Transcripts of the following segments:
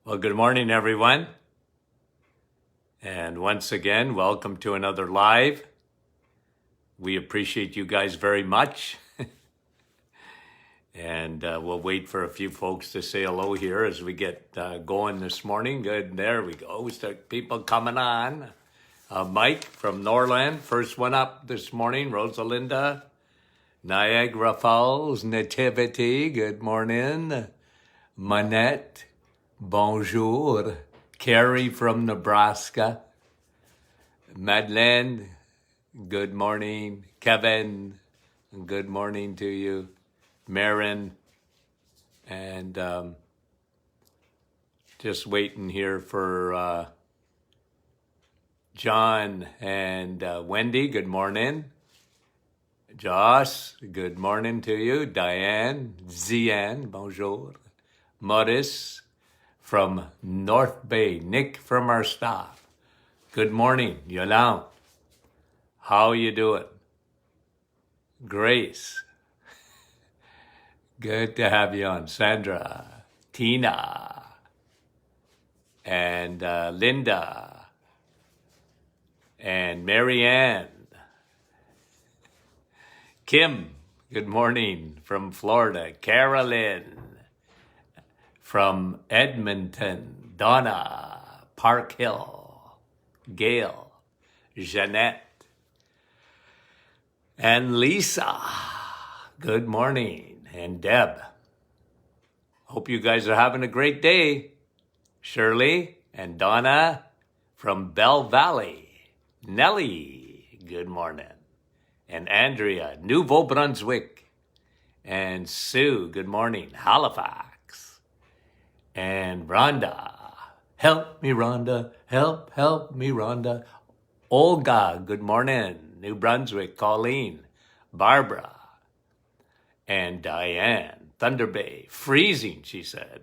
Well, good morning, everyone. And once again, welcome to another live. We appreciate you guys very much. And we'll wait for a few folks to say hello here as we get going this morning. Good, there we go. We start people coming on. Mike from Norland, first one up this morning. Rosalinda, Niagara Falls, Nativity, good morning. Manette, bonjour. Carrie from Nebraska. Madeleine, good morning. Kevin, good morning to you. Marin, and just waiting here for John and Wendy, good morning. Josh, good morning to you. Diane, Zian, bonjour. Maurice from North Bay. Nick from our staff. Good morning, Yolande. How you doing? Grace. Good to have you on. Sandra, Tina, and Linda, and Marianne. Kim, good morning from Florida. Carolyn from Edmonton. Donna, Park Hill. Gail, Jeanette, and Lisa. Good morning. And Deb. Hope you guys are having a great day. Shirley and Donna from Bell Valley. Nellie, good morning. And Andrea, Nouveau Brunswick. And Sue, good morning. Halifax. And Rhonda, help me, Rhonda. Help me, Rhonda. Olga, good morning. New Brunswick. Colleen, Barbara, and Diane. Thunder Bay, freezing, she said.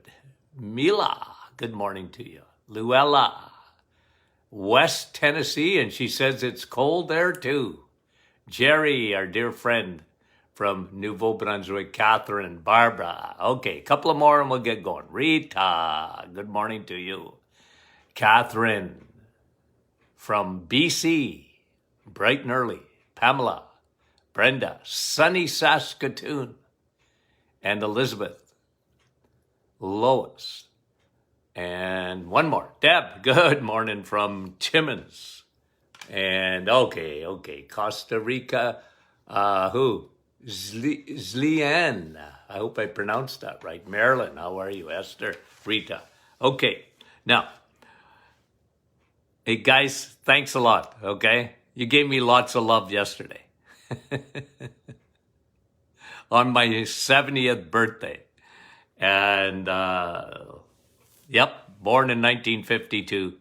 Mila, good morning to you. Luella, West Tennessee, and she says it's cold there too. Jerry, our dear friend from Nouveau Brunswick. Catherine, Barbara. Okay, a couple of more and we'll get going. Rita, good morning to you. Catherine from BC, bright and early. Pamela, Brenda, sunny Saskatoon, and Elizabeth, Lois, and one more. Deb, good morning from Timmins. And okay, Costa Rica, Zlian, I hope I pronounced that right. Marilyn, how are you? Esther, Rita. Okay, now, hey guys, thanks a lot, okay? You gave me lots of love yesterday. On my 70th birthday. And, born in 1952.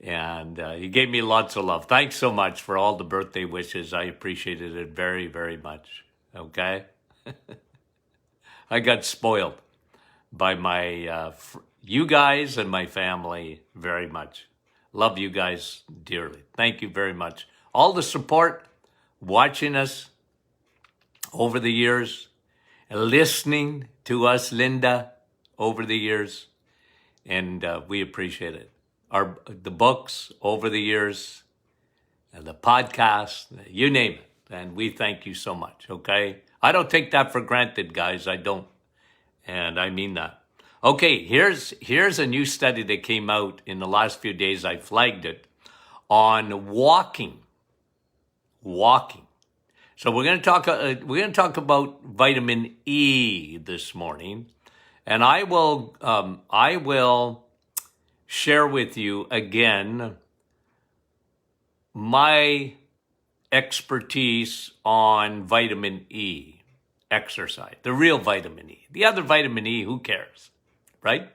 And you gave me lots of love. Thanks so much for all the birthday wishes. I appreciated it very, very much. Okay? I got spoiled by my, you guys and my family very much. Love you guys dearly. Thank you very much. All the support, watching us over the years, listening to us, Linda, over the years, and we appreciate it. The books over the years, and the podcast, you name it, and we thank you so much, okay? I don't take that for granted, guys, I don't, and I mean that. Okay, here's a new study that came out in the last few days. I flagged it on walking. So we're going to talk about vitamin E this morning, and I will share with you again my expertise on vitamin E exercise, the real vitamin E. The other vitamin E, who cares, right?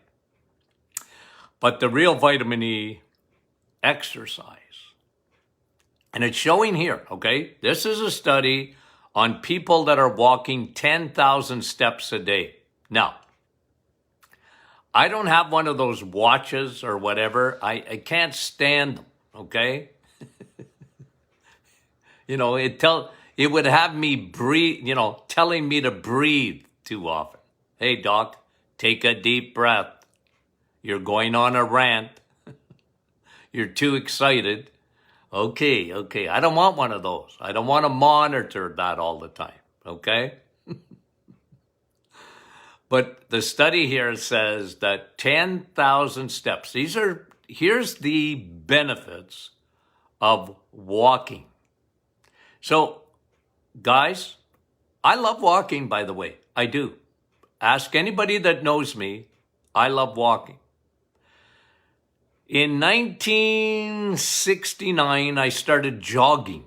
But the real vitamin E exercise. And it's showing here, okay? This is a study on people that are walking 10,000 steps a day. Now, I don't have one of those watches or whatever. I can't stand them, okay? It would have me breathe, telling me to breathe too often. Hey, doc, take a deep breath. You're going on a rant. You're too excited. Okay. I don't want one of those. I don't want to monitor that all the time. Okay? But the study here says that 10,000 steps. Here's the benefits of walking. So, guys, I love walking, by the way. I do. Ask anybody that knows me. I love walking. In 1969, I started jogging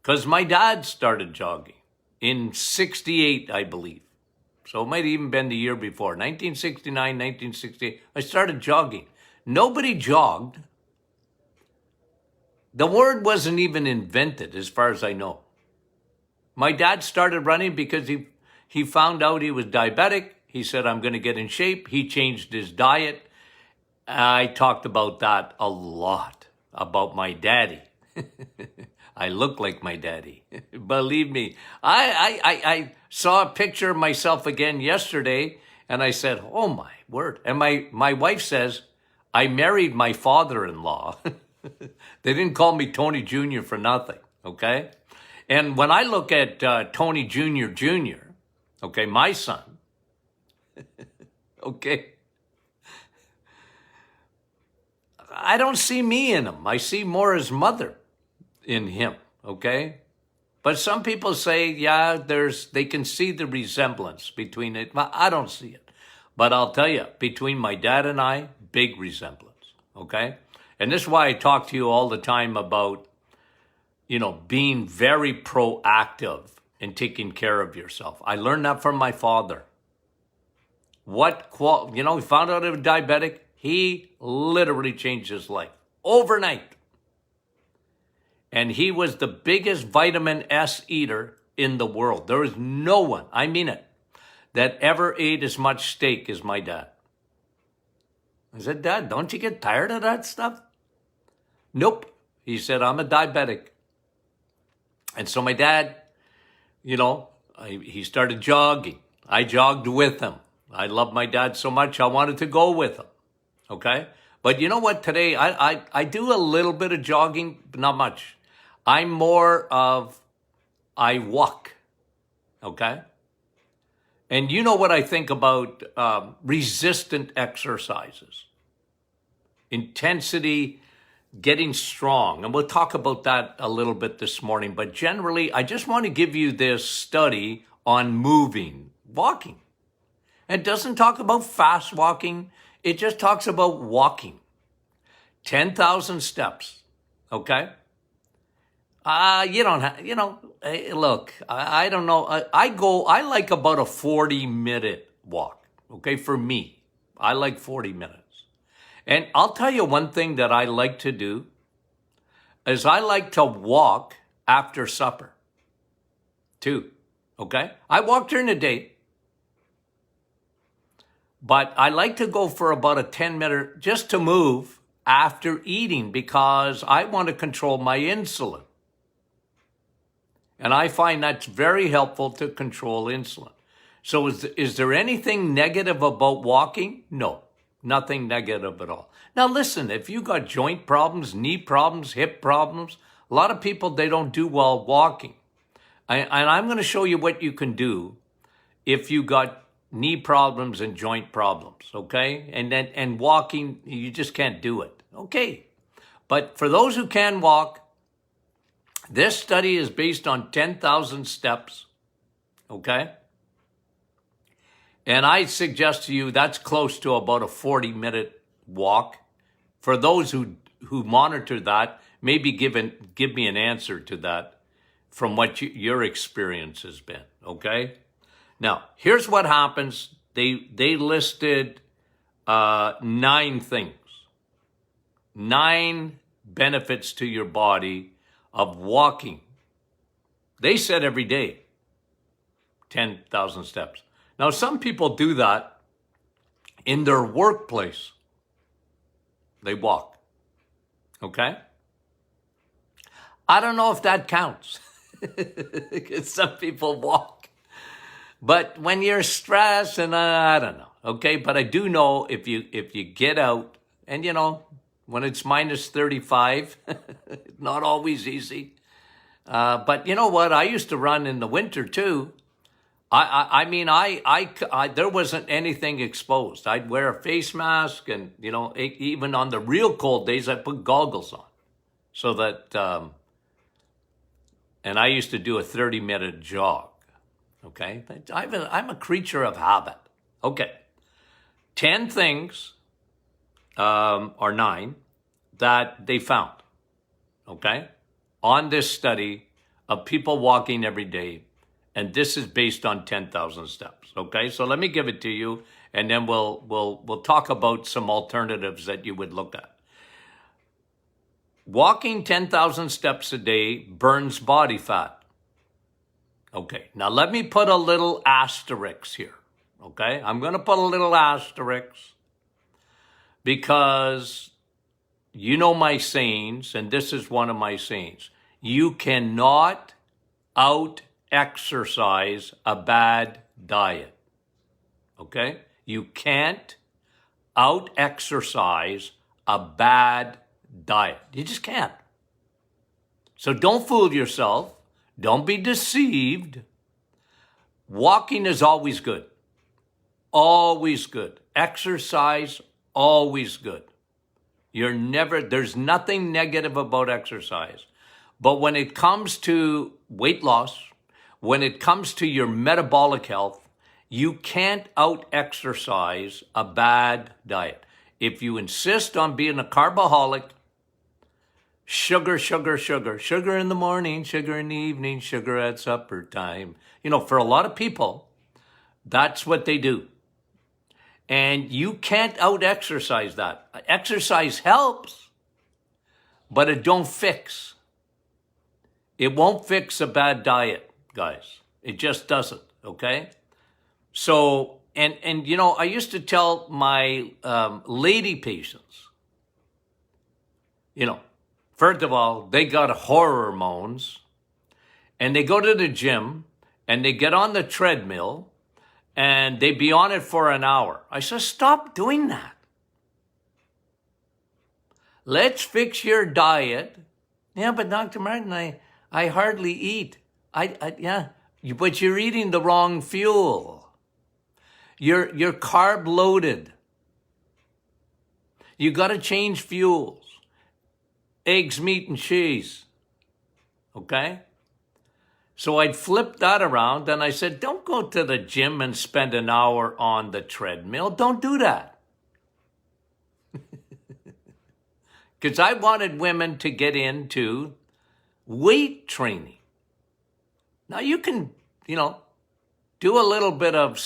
because my dad started jogging in 68, I believe. So it might have even been the year before. 1969, 1968, I started jogging. Nobody jogged. The word wasn't even invented as far as I know. My dad started running because he found out he was diabetic. He said, I'm going to get in shape. He changed his diet. I talked about that a lot, about my daddy. I look like my daddy. Believe me. I saw a picture of myself again yesterday, and I said, oh, my word. And my wife says, I married my father-in-law. They didn't call me Tony Jr. for nothing, okay? And when I look at Tony Jr., okay, my son, okay, I don't see me in him. I see more his mother in him, okay? But some people say, yeah, they can see the resemblance between it. Well, I don't see it. But I'll tell you, between my dad and I, big resemblance, okay? And this is why I talk to you all the time about, being very proactive and taking care of yourself. I learned that from my father. He found out he was diabetic. He literally changed his life overnight. And he was the biggest vitamin S eater in the world. There is no one, I mean it, that ever ate as much steak as my dad. I said, Dad, don't you get tired of that stuff? Nope. He said, I'm a diabetic. And so my dad, he started jogging. I jogged with him. I love my dad so much, I wanted to go with him. Okay? But you know what? Today, I do a little bit of jogging, but not much. I walk. Okay? And you know what I think about resistant exercises? Intensity, getting strong. And we'll talk about that a little bit this morning. But generally, I just want to give you this study on walking. It doesn't talk about fast walking. It just talks about walking. 10,000 steps, okay? You don't have, look, I don't know. I like about a 40-minute walk, okay? For me, I like 40 minutes. And I'll tell you one thing that I like to do is I like to walk after supper, too, okay? I walk during the day. But I like to go for about a 10-minute just to move after eating because I want to control my insulin. And I find that's very helpful to control insulin. So is there anything negative about walking? No, nothing negative at all. Now listen, if you got joint problems, knee problems, hip problems, a lot of people, they don't do well walking. And I'm going to show you what you can do if you got knee problems and joint problems, okay? And walking, you just can't do it, okay? But for those who can walk, this study is based on 10,000 steps, okay? And I suggest to you that's close to about a 40-minute walk. For those who monitor that, maybe give me an answer to that from what your experience has been, okay? Now, here's what happens. They listed 9 things, 9 benefits to your body of walking. They said every day, 10,000 steps. Now, some people do that in their workplace. They walk, okay? I don't know if that counts. Because some people walk. But when you're stressed, and I don't know, okay. But I do know if you get out, and when it's minus 35, not always easy. But you know what? I used to run in the winter too. I mean, there wasn't anything exposed. I'd wear a face mask, and even on the real cold days, I put goggles on, so that. And I used to do a 30-minute jog. Okay, I'm a creature of habit. Okay, 10 things, or 9, that they found. Okay, on this study of people walking every day. And this is based on 10,000 steps. Okay, so let me give it to you, and then we'll talk about some alternatives that you would look at. Walking 10,000 steps a day burns body fat. Okay, now let me put a little asterisk here. Okay, I'm going to put a little asterisk because you know my sayings, and this is one of my sayings. You cannot out-exercise a bad diet. Okay? You can't out-exercise a bad diet. You just can't. So don't fool yourself. Don't be deceived. Walking is always good. Always good. Exercise, always good. There's nothing negative about exercise. But when it comes to weight loss, when it comes to your metabolic health, you can't out-exercise a bad diet. If you insist on being a carboholic, sugar in the morning, sugar in the evening, sugar at supper time. For a lot of people, that's what they do. And you can't out-exercise that. Exercise helps, but it don't fix. It won't fix a bad diet, guys. It just doesn't, okay? So, and I used to tell my lady patients, first of all, they got hormones, and they go to the gym, and they get on the treadmill, and they be on it for an hour. I said, stop doing that. Let's fix your diet. Yeah, but Dr. Martin, I hardly eat. Yeah, but you're eating the wrong fuel. You're carb loaded. You got to change fuels. Eggs, meat, and cheese. Okay? So I'd flip that around, and I said, don't go to the gym and spend an hour on the treadmill. Don't do that. Because I wanted women to get into weight training. Now you can, do a little bit of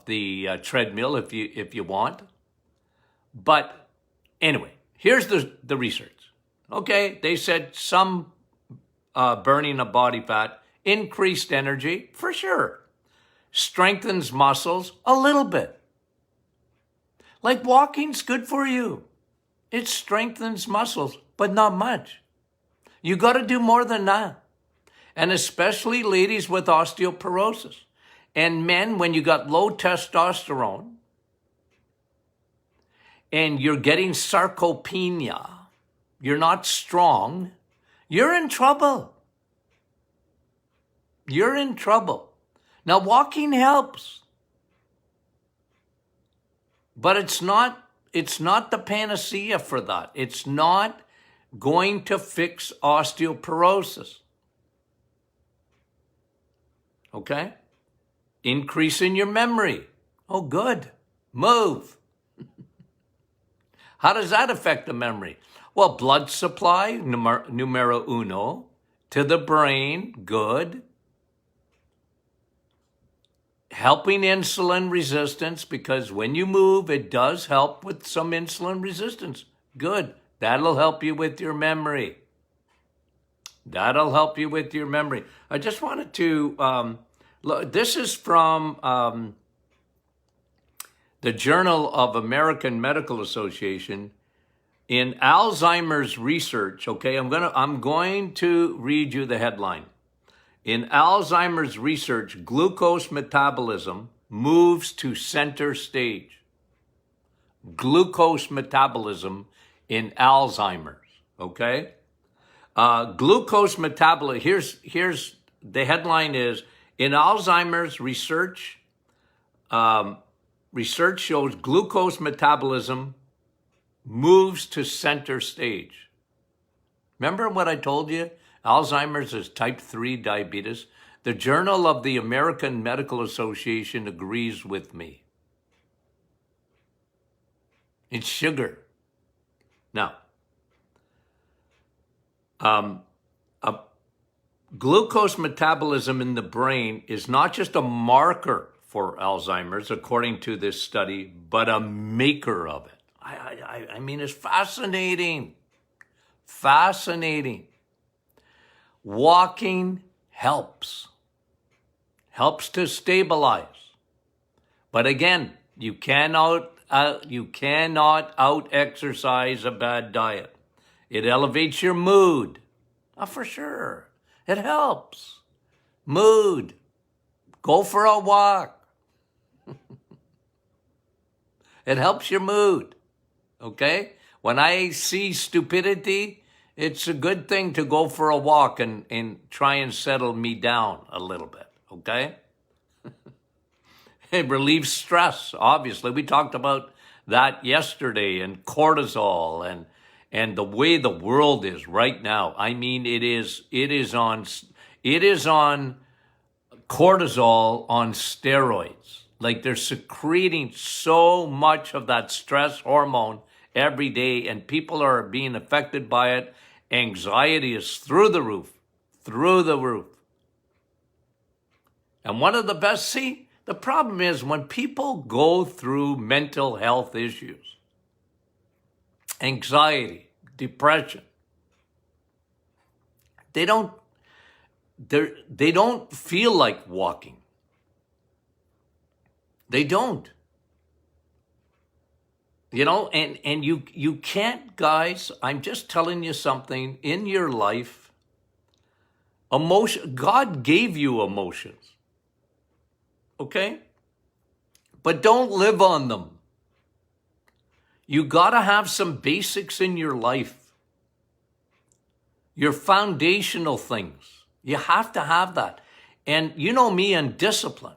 the treadmill if you want. But anyway, here's the research. Okay, they said some burning of body fat, increased energy, for sure. Strengthens muscles, a little bit. Like walking's good for you. It strengthens muscles, but not much. You got to do more than that. And especially ladies with osteoporosis. And men, when you got low testosterone and you're getting sarcopenia, you're not strong, you're in trouble. You're in trouble. Now, walking helps. But it's not the panacea for that. It's not going to fix osteoporosis. Okay? Increase in your memory. Oh, good. Move. How does that affect the memory? Well, blood supply, numero uno, to the brain, good. Helping insulin resistance, because when you move, it does help with some insulin resistance. Good. That'll help you with your memory. That'll help you with your memory. I just wanted to, this is from the Journal of American Medical Association. In Alzheimer's research, okay, I'm going to read you the headline. In Alzheimer's research, glucose metabolism moves to center stage. Glucose metabolism in Alzheimer's, okay? Glucose metabolism, here's the headline is, in Alzheimer's research, research shows glucose metabolism moves to center stage. Remember what I told you? Alzheimer's is type 3 diabetes. The Journal of the American Medical Association agrees with me. It's sugar. Now, glucose metabolism in the brain is not just a marker for Alzheimer's, according to this study, but a maker of it. I mean, it's fascinating. Fascinating. Walking helps to stabilize. But again, you cannot out-exercise a bad diet. It elevates your mood. For sure. It helps. Mood. Go for a walk. It helps your mood. Okay? When I see stupidity, it's a good thing to go for a walk and try and settle me down a little bit. Okay? It relieves stress, obviously. We talked about that yesterday, and cortisol and the way the world is right now. I mean, it is on cortisol on steroids. Like, they're secreting so much of that stress hormone every day, and people are being affected by it. Anxiety is through the roof. And one of the best, the problem is when people go through mental health issues, anxiety, depression, they don't feel like walking. They don't. You know, and you can't, guys, I'm just telling you something, in your life, God gave you emotions. Okay? But don't live on them. You got to have some basics in your life. Your foundational things. You have to have that. And you know me and discipline.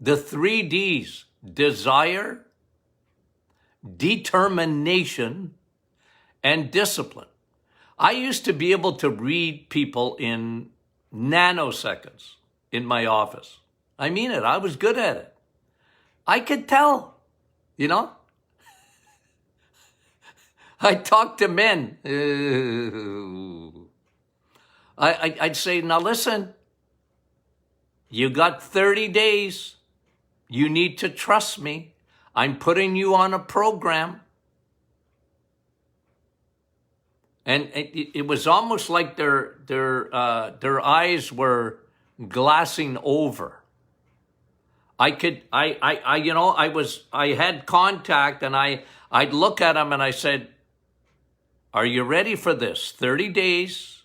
The 3 Ds: desire, determination, and discipline. I used to be able to read people in nanoseconds in my office. I mean it. I was good at it. I could tell, you know. I talk to men. I'd say, now listen, you got 30 days. You need to trust me. I'm putting you on a program. And it was almost like their eyes were glassing over. I had contact, and I'd look at them and I said, are you ready for this? 30 days.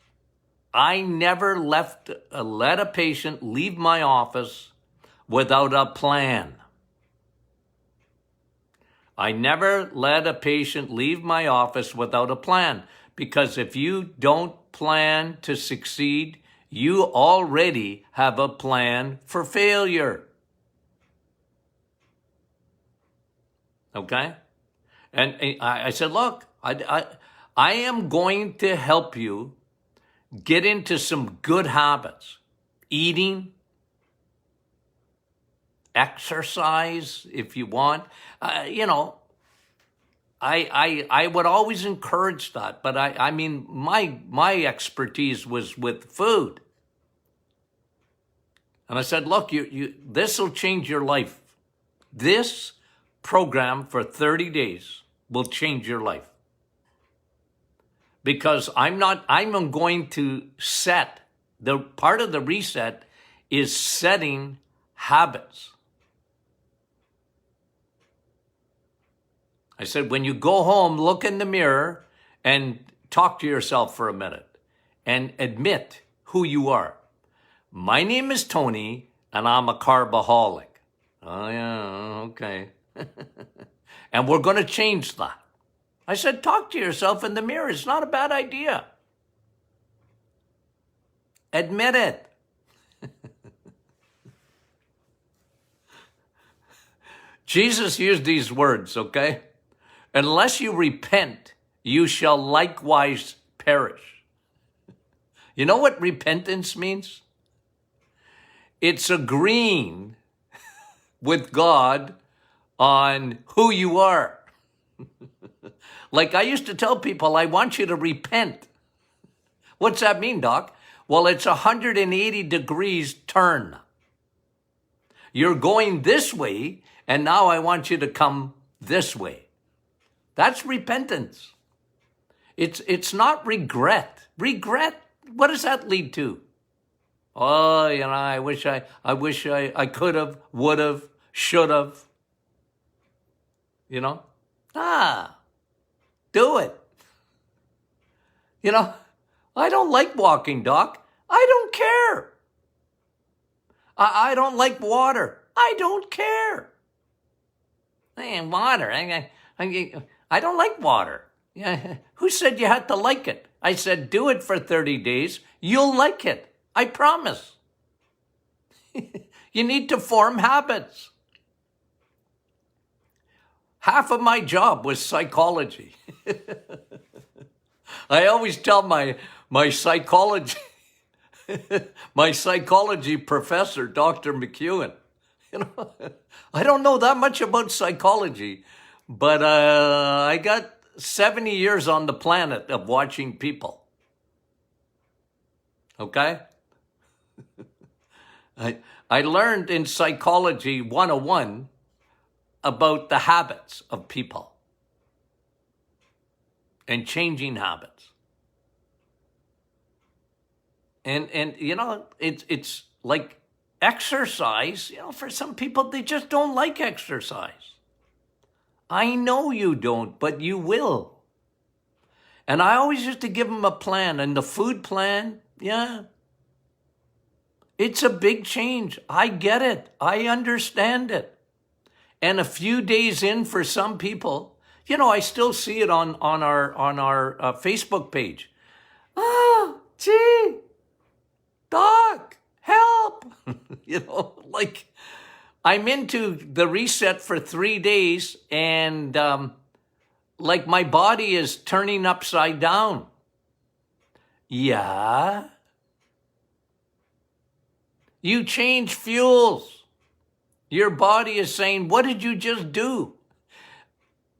I never let a patient leave my office without a plan. I never let a patient leave my office without a plan, because if you don't plan to succeed, you already have a plan for failure. Okay? And I said, look, I am going to help you get into some good habits. Eating, exercise, if you want. I would always encourage that, but I mean, my expertise was with food. And I said, look, this will change your life. This program for 30 days will change your life. Because I'm going to set, the part of the reset is setting habits. I said, when you go home, look in the mirror and talk to yourself for a minute and admit who you are. My name is Tony, and I'm a carbaholic. Oh, yeah, okay. And we're going to change that. I said, talk to yourself in the mirror. It's not a bad idea. Admit it. Jesus used these words, okay? Unless you repent, you shall likewise perish. You know what repentance means? It's agreeing with God on who you are. Like I used to tell people, I want you to repent. What's that mean, Doc? Well, it's 180 degrees turn. You're going this way, and now I want you to come this way. That's repentance. It's not regret. Regret, what does that lead to? Oh, I wish I could have, would have, should have. Do it. I don't like walking, Doc. I don't care. I don't like water. I don't care. Man, water. I don't like water. Yeah. Who said you had to like it? I said, do it for 30 days. You'll like it. I promise. You need to form habits. Half of my job was psychology. I always tell my psychology professor, Dr. McEwen, I don't know that much about psychology, but I got 70 years on the planet of watching people. Okay? I learned in Psychology 101 about the habits of people and changing habits. And it's like exercise. For some people, they just don't like exercise. I know you don't, but you will. And I always used to give them a plan, and the food plan, yeah. It's a big change. I get it. I understand it. And a few days in for some people, I still see it on our Facebook page. Oh, gee, Doc, help. Like I'm into the reset for 3 days and like my body is turning upside down. Yeah. You change fuels. Your body is saying, what did you just do?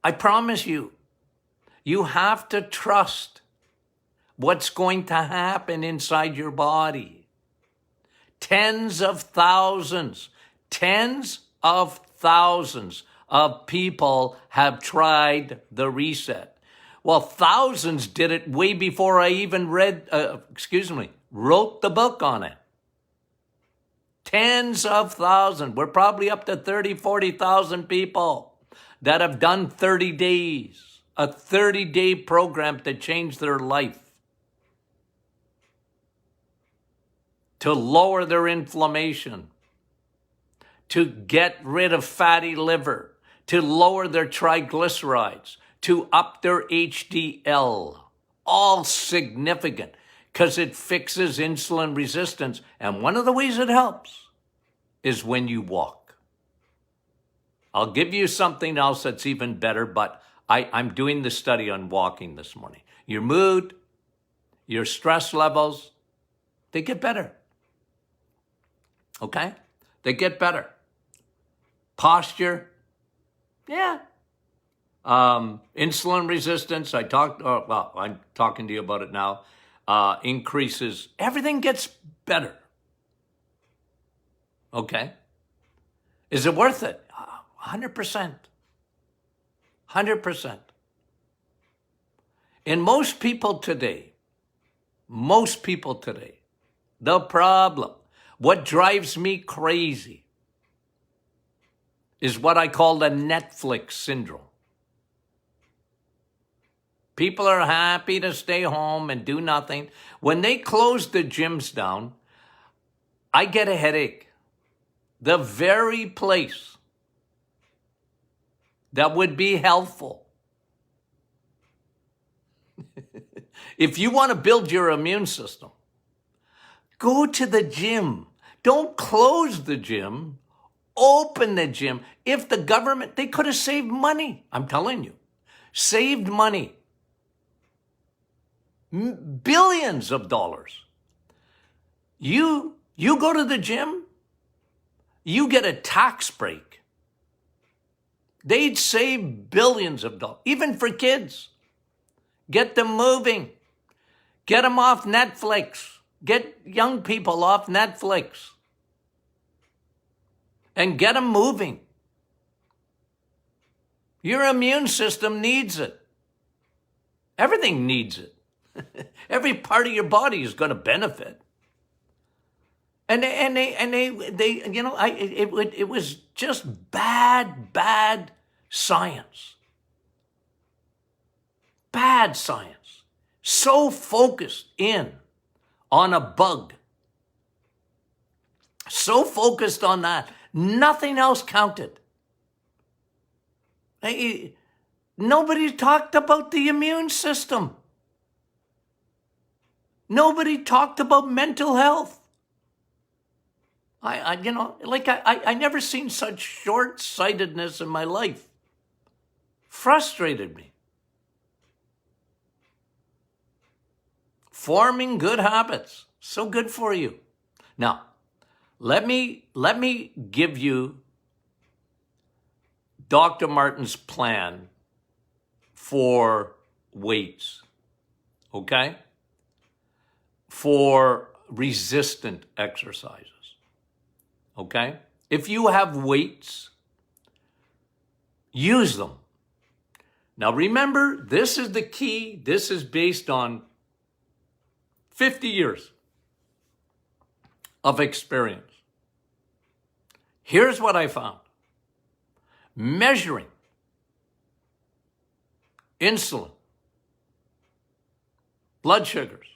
I promise you, you have to trust what's going to happen inside your body. Tens of thousands of people have tried the reset. Well, thousands did it way before I even wrote the book on it. Tens of thousands. We're probably up to 30, 40,000 people that have done 30 days, a 30-day program to change their life, to lower their inflammation, to get rid of fatty liver, to lower their triglycerides, to up their HDL. All significant because it fixes insulin resistance. And one of the ways it helps is when you walk. I'll give you something else that's even better, but I'm doing the study on walking this morning. Your mood, your stress levels, they get better. Okay? They get better. Posture, yeah. Insulin resistance, I'm talking to you about it now, increases. Everything gets better. Okay? Is it worth it? 100%. 100%. And most people today, the problem, what drives me crazy is what I call the Netflix syndrome. People are happy to stay home and do nothing. When they close the gyms down, I get a headache. The very place that would be helpful. If you want to build your immune system, go to the gym. Don't close the gym. Open the gym. If the government, they could have saved money. I'm telling you, saved money. Billions of dollars. You go to the gym, you get a tax break. They'd save billions of dollars, even for kids. Get them moving. Get them off Netflix. Get young people off Netflix. And get them moving. Your immune system needs it. Everything needs it. Every part of your body is going to benefit. And they you know, it was just bad science. Bad science. So focused in on a bug. So focused on that. Nothing else counted. Nobody talked about the immune system. Nobody talked about mental health. I never seen such short-sightedness in my life. Frustrated me. Forming good habits. So good for you. Now, let me give you Dr. Martin's plan for weights. Okay? For resistant exercises. Okay? If you have weights, use them. Now remember, this is the key. This is based on 50 years of experience. Here's what I found. Measuring insulin, blood sugars,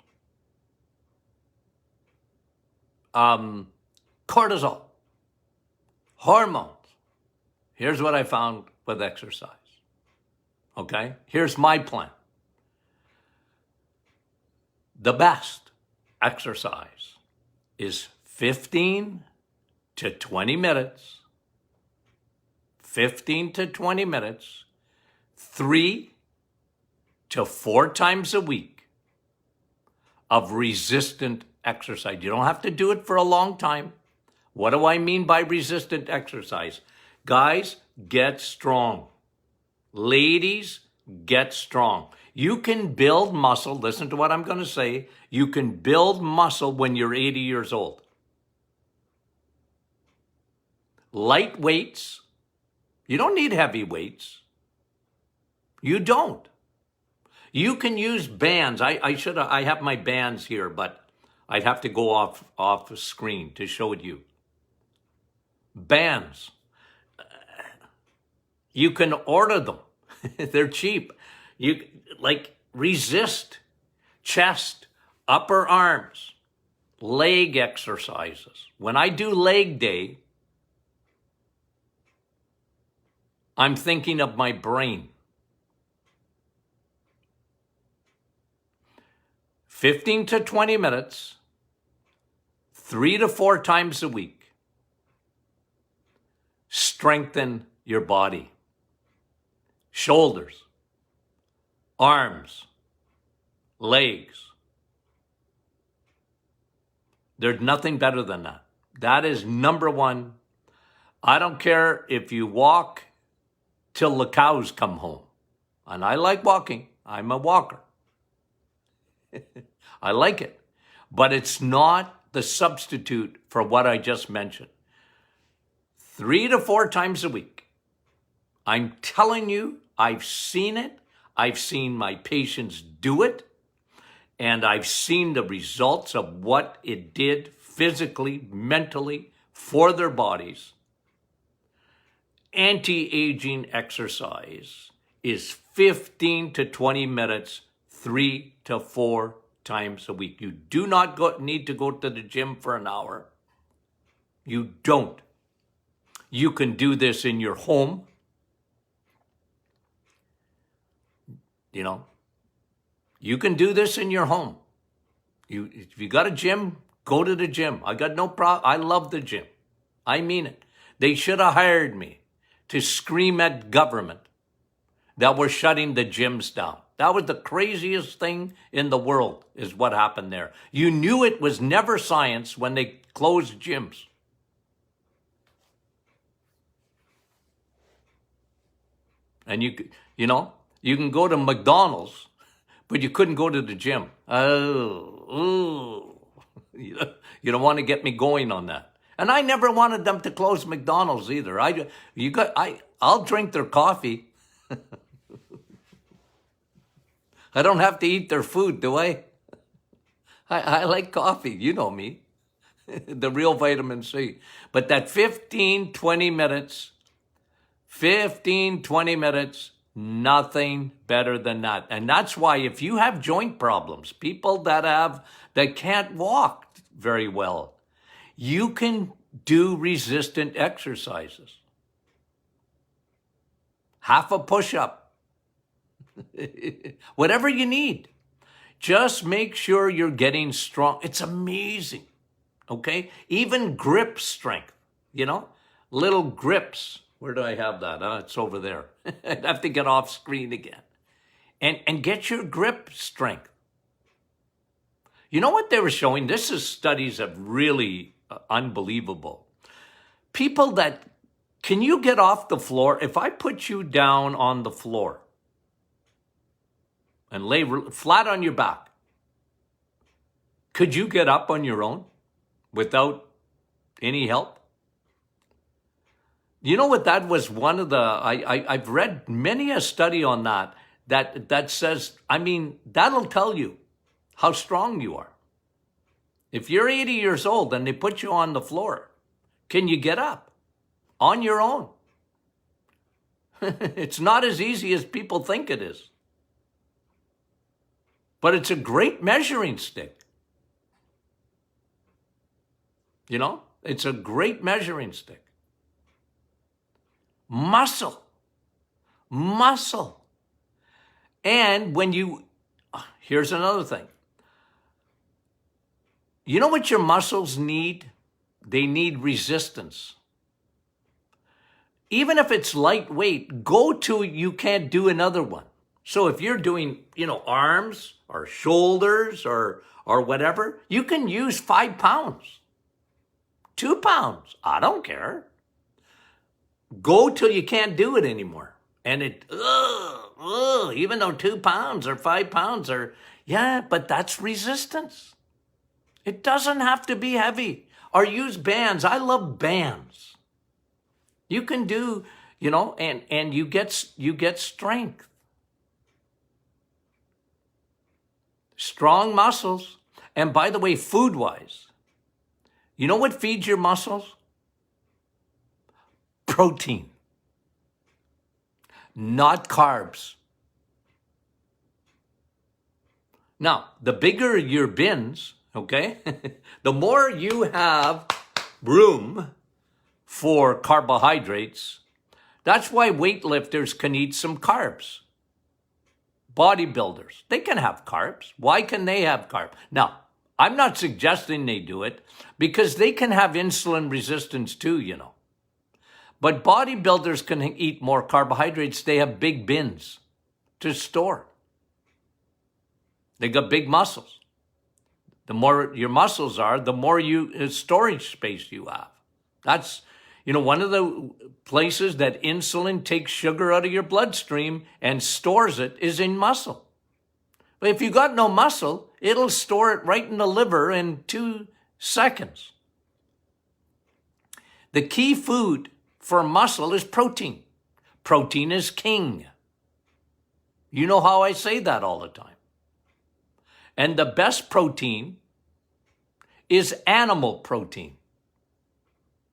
cortisol, hormones. Here's what I found with exercise. Okay? Here's my plan. The best exercise is 15 to 20 minutes, 15 to 20 minutes, 3 to 4 times a week of resistant exercise. You don't have to do it for a long time. What do I mean by resistant exercise? Guys, get strong. Ladies, get strong. You can build muscle. Listen to what I'm going to say. You can build muscle when you're 80 years old. Light weights. You don't need heavy weights. You don't. You can use bands. I have my bands here, but I'd have to go off the screen to show it you. Bands. You can order them. They're cheap. You resist, chest, upper arms, leg exercises. When I do leg day, I'm thinking of my brain. 15 to 20 minutes, 3 to 4 times a week. Strengthen your body. Shoulders, arms, legs. There's nothing better than that. That is number one. I don't care if you walk till the cows come home. And I like walking. I'm a walker. I like it. But it's not the substitute for what I just mentioned. 3 to 4 times a week. I'm telling you, I've seen it. I've seen my patients do it. And I've seen the results of what it did physically, mentally, for their bodies. Anti-aging exercise is 15 to 20 minutes, 3 to 4 times a week. You do not need to go to the gym for an hour. You don't. You can do this in your home. You know, you can do this in your home. If you got a gym, go to the gym. I got no problem. I love the gym. I mean it. They should have hired me to scream at government that we're shutting the gyms down. That was the craziest thing in the world, is what happened there. You knew it was never science when they closed gyms. And you know, you can go to McDonald's, but you couldn't go to the gym. You don't want to get me going on that. And I never wanted them to close McDonald's either. I'll drink their coffee. I don't have to eat their food, do I? I like coffee. You know me. The real vitamin C. But that 15, 20 minutes, nothing better than that. And that's why if you have joint problems, people that can't walk very well, you can do resistant exercises. Half a push-up. Whatever you need. Just make sure you're getting strong. It's amazing. Okay? Even grip strength, little grips. Where do I have that? It's over there. I'd have to get off screen again. And get your grip strength. You know what they were showing? This is studies of really unbelievable. People can you get off the floor? If I put you down on the floor and lay flat on your back, could you get up on your own without any help? You know what? That was one of the, I've read many a study on that says, that'll tell you how strong you are. If you're 80 years old and they put you on the floor, can you get up on your own? It's not as easy as people think it is. But it's a great measuring stick. It's a great measuring stick. Muscle. And here's another thing. You know what your muscles need? They need resistance. Even if it's lightweight, go to you can't do another one. So if you're doing, arms or shoulders or whatever, you can use 5 pounds, 2 pounds. I don't care. Go till you can't do it anymore. And even though 2 pounds or 5 pounds but that's resistance. It doesn't have to be heavy. Or use bands. I love bands. You can do, and you get strength. Strong muscles. And by the way, food-wise, you know what feeds your muscles? Protein. Not carbs. Now, the bigger your bins, okay, the more you have room for carbohydrates. That's why weightlifters can eat some carbs. Bodybuilders, they can have carbs. Why can they have carbs? Now, I'm not suggesting they do it because they can have insulin resistance too, But bodybuilders can eat more carbohydrates. They have big bins to store. They got big muscles. The more your muscles are, the more storage space you have. That's, one of the places that insulin takes sugar out of your bloodstream and stores it is in muscle. But if you got no muscle, it'll store it right in the liver in 2 seconds. The key food for muscle is protein. Protein is king. You know how I say that all the time. And the best protein is animal protein.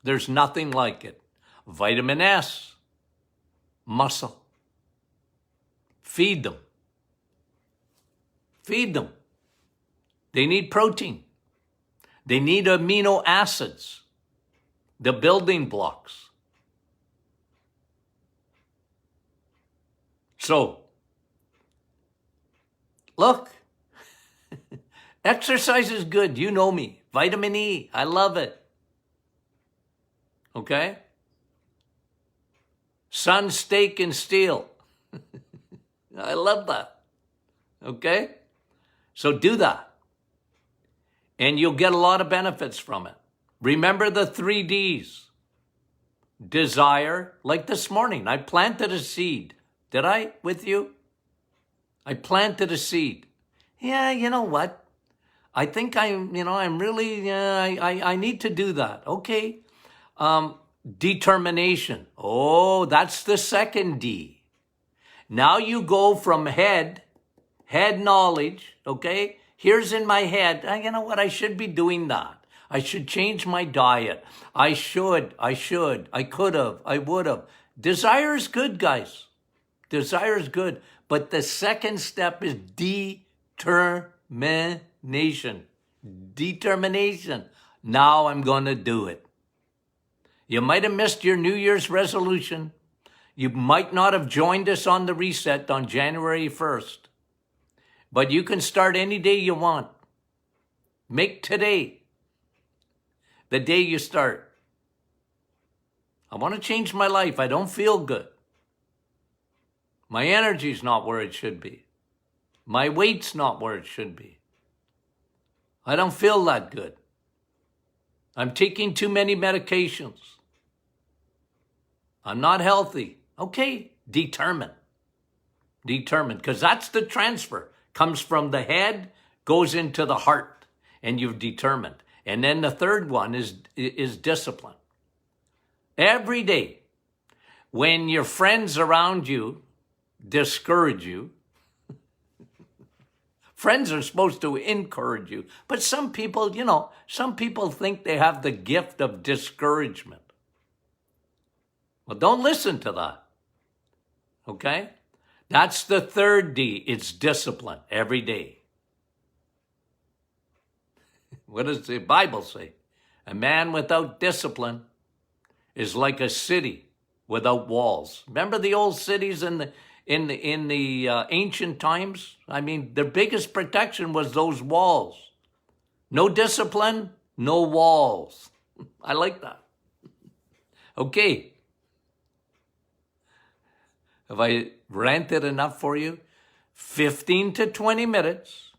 There's nothing like it. Vitamin S, muscle. Feed them. Feed them. They need protein. They need amino acids, the building blocks. So, look, exercise is good. You know me. Vitamin E, I love it. Okay? Sun, steak, and steel. I love that. Okay? So do that. And you'll get a lot of benefits from it. Remember the 3 Ds. Desire, like this morning, I planted a seed. Did I with you? I planted a seed. Yeah, you know what? I think I'm really, I need to do that. Okay. Determination. Oh, that's the second D. Now you go from head knowledge, okay? Here's in my head, you know what? I should be doing that. I should change my diet. I could have, I would have. Desire is good, guys. Desire is good. But the second step is determination. Determination. Now I'm going to do it. You might have missed your New Year's resolution. You might not have joined us on the reset on January 1st. But you can start any day you want. Make today the day you start. I want to change my life. I don't feel good. My energy's not where it should be. My weight's not where it should be. I don't feel that good. I'm taking too many medications. I'm not healthy. Okay, determine. Determine, because that's the transfer. Comes from the head, goes into the heart, and you've determined. And then the third one is discipline. Every day, when your friends around you discourage you, friends are supposed to encourage you, but some people think they have the gift of discouragement. Well, don't listen to that. Okay? That's the third D. It's discipline every day. What does the Bible say? A man without discipline is like a city without walls. Remember the old cities in the ancient times? I mean, their biggest protection was those walls. No discipline, no walls. I like that. Okay. Have I ranted enough for you? 15 to 20 minutes.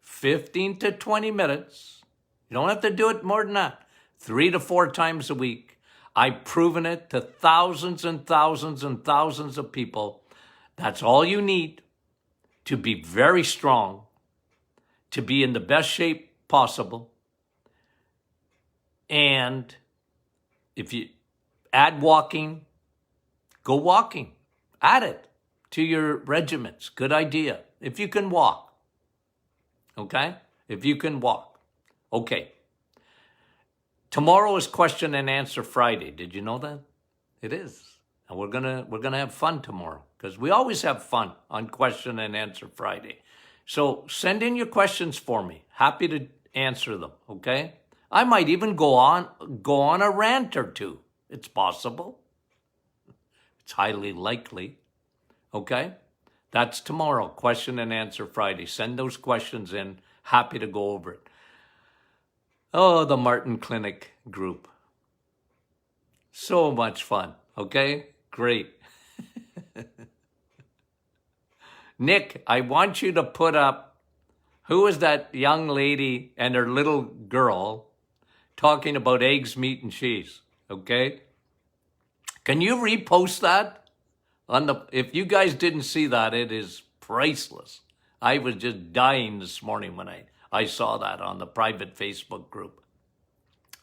15 to 20 minutes. You don't have to do it more than that. 3 to 4 times a week. I've proven it to thousands and thousands and thousands of people. That's all you need to be very strong, to be in the best shape possible. And if you add walking, go walking. Add it to your regiments. Good idea. If you can walk. Okay? If you can walk. Okay. Tomorrow is question and answer Friday. Did you know that? It is. And we're gonna have fun tomorrow because we always have fun on question and answer Friday. So send in your questions for me. Happy to answer them. Okay? I might even go on a rant or two. It's possible. It's highly likely. Okay? That's tomorrow, question and answer Friday. Send those questions in. Happy to go over it. Oh, the Martin Clinic group. So much fun. Okay? Great. Nick, I want you to put up, who is that young lady and her little girl talking about eggs, meat, and cheese? Okay? Can you repost that? If you guys didn't see that, it is priceless. I was just dying this morning when I saw that on the private Facebook group.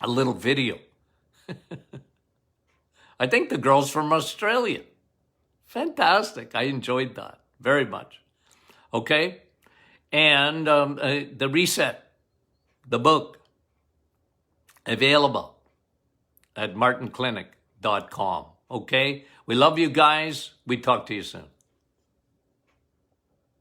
A little video. I think the girl's from Australia. Fantastic. I enjoyed that very much. Okay? And the Reset, the book, available at martinclinic.com. Okay? We love you guys. We talk to you soon.